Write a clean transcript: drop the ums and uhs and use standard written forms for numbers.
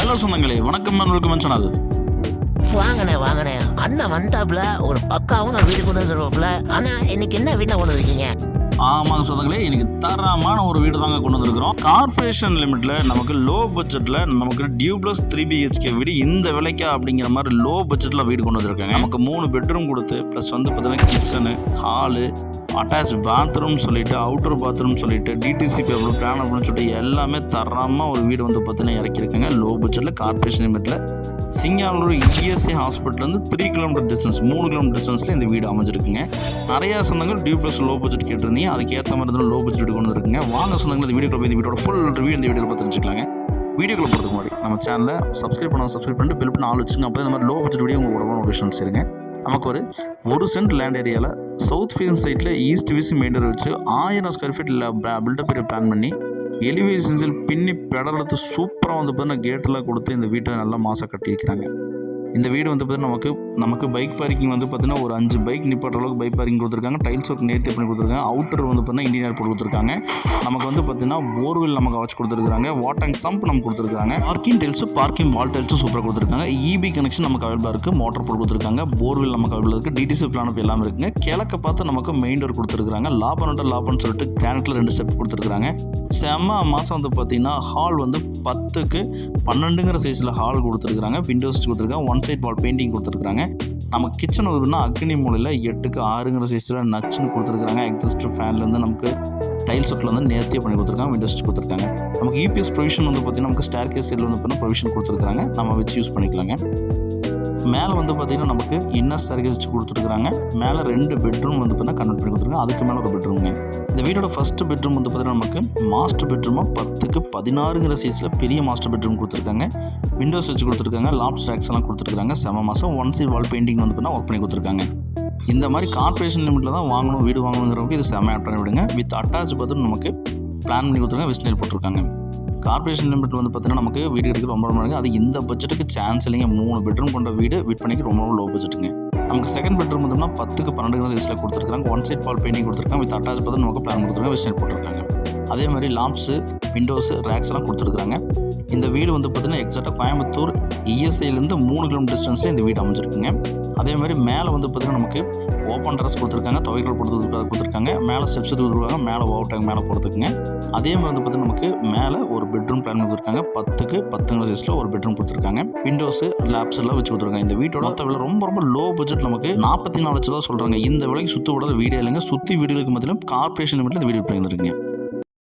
Hello சொந்தங்களே, வணக்கம் welcome channel. வாங்கண்ணே அண்ணன் வந்தாப்புல ஒரு பக்காவும் நான் வீடு கொண்டு வந்துருவாப்புல. ஆனா இன்னைக்கு என்ன வீட்டை கொண்டு வந்துருக்கீங்க? ஆமாங்க சொந்தங்களே, இன்னைக்கு தரமான ஒரு வீடு தாங்க கொண்டு வந்திருக்கிறோம். கார்பரேஷன் லிமிட்ல நமக்கு லோ பட்ஜெட்ல நமக்கு டியூப்ளஸ் 3BHK வீடு இந்த விலைக்கா அப்படிங்கிற மாதிரி லோ பட்ஜெட்ல வீடு கொண்டு வந்திருக்காங்க. நமக்கு 3 பெட்ரூம் கொடுத்து ப்ளஸ் வந்து பார்த்தீங்கன்னா கிச்சனு, ஹாலு, அட்டாச் பாத்ரூம் சொல்லிட்டு, அவுட்டர் பாத்ரூம் சொல்லிட்டு, டிடிசி பேப்பர் பிளான் அப்படின்னு சொல்லிட்டு எல்லாமே தரமாக ஒரு வீடு வந்து பார்த்தீங்கன்னா இறக்கியிருக்காங்க. லோ பட்ஜெட்டில் கார்பரேஷன் லிமிட்டில் சிங்கானூர் இஎஸ்ஐ ஹாஸ்பிட்டல்லேருந்து 3 கிலோமீட்டர் டிஸ்டன்ஸ் 3 கிலோமீட்டர் டிஸ்டன்ஸில் இந்த வீடு அமைஞ்சிருக்குங்க. நிறையா சொந்தங்கள் டியூப்ளஸ் லோ பட்ஜெட் கேட்டிருந்தீங்க, அதுக்கு ஏற்ற மாதிரி தான் லோ பட்ஜெட் வீடு கொண்டு இருக்குங்க. வாங்க சொந்தங்கள் இந்த வீடியோக்குள்ள போய் இந்த வீடியோட ஃபுல் ரிவ்யூ இந்த வீடியோவில் பார்த்து தெரிஞ்சுக்கலாங்க. வீடியோக்குள்ள போகிறதுக்கு முன்னாடி நம்ம சேனலை சப்ஸ்கிரைப் பண்ணிட்டு பெல் பட்டன் ஆல் வச்சுங்க. அப்போ இந்த மாதிரி லோ பட்ஜெட் வீடியோ உங்களுக்கு உடனே நோட்டிஃபிகேஷன் சேருங்க. நமக்கு ஒரு சென்ட் லேண்ட் ஏரியாவில் சவுத் ஃபேஸ் சைட்டில் ஈஸ்ட் வீசி மெயின்டர் வச்சு 1000 square feet built up area plan பண்ணி எலிவேஷன்ஸில் பின்னி பெடலத்து சூப்பராக வந்து பார்த்தீங்கன்னா கேட்டெல்லாம் கொடுத்து இந்த வீட்டை நல்லா மாதம் கட்டி வைக்கிறாங்க. இந்த வீடு வந்து பார்த்தீங்கன்னா நமக்கு பைக் பார்க்கிங் வந்து பார்த்தீங்கன்னா ஒரு 5 பைக் நிப்பாட்டுற அளவுக்கு பைக் பார்க்கிங் கொடுத்துருக்காங்க. டைல்ஸ் ஒர்க் நேர்த்தி பண்ணி கொடுத்துருக்காங்க. அவுட்டர் வந்து பார்த்தீங்கன்னா இன்டீரியர் போட்டு கொடுத்துருக்காங்க. நமக்கு வந்து பார்த்தீங்கன்னா போர்வெல் நமக்கு வச்சு கொடுத்துருக்காங்க. வாட்டர் சம்ப் நமக்கு கொடுத்துருக்காங்க. பார்க்கிங் டைல்ஸு, பார்க்கிங் வால் டைல்ஸும் சூப்பராக கொடுத்துருக்காங்க. இபி கனெக்ஷன் நமக்கு அவைலபிளாக இருக்குது. மோட்டர் போட்டு கொடுத்துருக்காங்க. போர்வெல் நமக்கு அவைலபிளாக இருக்குது. டிடிசி பிளான் எல்லாமே இருக்குங்க. கிழக்க பார்த்து நமக்கு மெயின் டோர் கொடுத்துருக்காங்க. லாபன்னு சொல்லிட்டு கிரானைட்டில் 2 ஸ்டெப் கொடுத்துருக்காங்க. செம்ம மாதம் வந்து பார்த்தீங்கன்னா ஹால் வந்து 10க்கு 12ங்கிற சைஸில் ஹால் கொடுத்துருக்காங்க. விண்டோஸ் கொடுத்துருக்காங்க. ஒன் சைட் வால் பெயிண்டிங் கொடுத்துருக்காங்க. நம்ம கிச்சன் வருதுன்னா அக்னி மூலையில் 8க்கு 6ங்கிற சைஸில் நச்சுன்னு கொடுத்துருக்காங்க. எக்ஸிஸ்ட் ஃபேன்லேருந்து நமக்கு டைல்ஸ் ஒர்க்கில் வந்து நேர்த்தியாக பண்ணி கொடுத்துருக்காங்க. விண்டோஸ் கொடுத்துருக்காங்க. நமக்கு இபிஎஸ் ப்ரொவிஷன் வந்து பார்த்தீங்கன்னா நமக்கு ஸ்டேர் கேஸ் வந்து பார்த்தீங்கன்னா ப்ரொவிஷன் கொடுத்துருக்காங்க. நம்ம வச்சு யூஸ் பண்ணிக்கலாங்க. மேலே வந்து பார்த்தீங்கன்னா நமக்கு இன்னர் ஸ்டேர் கேஸ் கொடுத்துருக்காங்க. மேலே 2 பெட்ரூம் வந்து பார்த்தீங்கன்னா கன்வெர்ட் பண்ணி கொடுத்துருக்காங்க. அதுக்கு மேலே ஒரு பெட்ரூமுங்க. இந்த வீடோட ஃபஸ்ட்டு பெட்ரூம் வந்து பார்த்தீங்கன்னா நமக்கு மாஸ்டர் பெட்ரூமாக 10க்கு 16ங்கிற சைஸில் பெரிய மாஸ்டர் பெட்ரூம் கொடுத்துருக்காங்க. விண்டோஸ் வச்சு கொடுத்துருக்காங்க. லாப்ஸ் ரேக்ஸ் எல்லாம் கொடுத்துருக்காங்க. செம மாதம் ஒன் சைட் வால் பெயிண்டிங் வந்து பார்த்தீங்கன்னா ஒர்க் பண்ணி கொடுத்துருக்காங்க. இந்த மாதிரி கார்பரேஷன் லிமிட்டில் தான் வாங்கணும் வீடு வாங்கணுங்கிறவங்க இது செம ஆட் பண்ணி விடுங்க. வித் அட்டாச் பாத்ரூம் நமக்கு பிளான் பண்ணி கொடுத்துருக்காங்க. விஸ்னேல் போட்டிருக்காங்க. கார்பரேஷன் லிமிட் வந்து பார்த்தீங்கன்னா நமக்கு வீடு கிடைக்க ரொம்ப இருக்குது. அது இந்த பட்ஜெட்டுக்கு சான்ஸ் இல்லைங்க. 3 பெட்ரூம் கொண்ட வீடு விட் பண்ணிக்கு ரொம்ப லோ பட்ஜெட்டுங்க. நமக்கு செகண்ட் பெட்ரூம் வந்து 10க்கு 12 சைஸில் கொடுத்துருக்காங்க. ஒன் சைட் வால் பெயிண்டிங் கொடுத்துருக்காங்க. வித் அட்டாச் பார்த்து நமக்கு பிளான் கொடுத்துருக்காங்க. விஸ்னேல் போட்டிருக்காங்க. அதே மாதிரி லாம்ப்ஸு, விண்டோஸு, ரேக்ஸ் எல்லாம் கொடுத்துருக்காங்க. இந்த வீடு வந்து பார்த்தீங்கன்னா எக்ஸாக்டாக கோயம்புத்தூர் இஎஸ்ஐலேருந்து 3 கிலோமீட்டர் டிஸ்டன்ஸில் இந்த வீடு அமைஞ்சிருக்குங்க. அதே மாதிரி மேலே வந்து பார்த்தீங்கன்னா நமக்கு ஓப்பன் டெரஸ் கொடுத்துருக்காங்க. துவைகள் கொடுத்துருக்காங்க. மேலே ஸ்டெப்ஸ் கொடுத்துருக்காங்க. மேலே ஓவர் டேங்க் மேலே போகிறதுக்குங்க. அதே மாதிரி வந்து பார்த்தீங்கன்னா நமக்கு மேலே ஒரு பெட்ரூம் பிளான் கொடுத்துருக்காங்க. 10க்கு 10ங்கிற சைஸில் ஒரு பெட்ரூம் கொடுத்துருக்காங்க. விண்டோஸு, லேப்ஸ் எல்லாம் வச்சு கொடுத்துருக்காங்க. இந்த வீட்டோட மொத்த விலை ரொம்ப லோ பட்ஜெட் நமக்கு 44 லட்சம் தான் சொல்கிறாங்க. இந்த விலைக்கு சுற்றி விடாத வீடே இல்லைங்க. சுற்றி வீடுகளுக்கு மத்தியிலும் கார்பரேஷன் லிமிட்டில் இந்த வீடு பண்ணியிருந்துருங்க.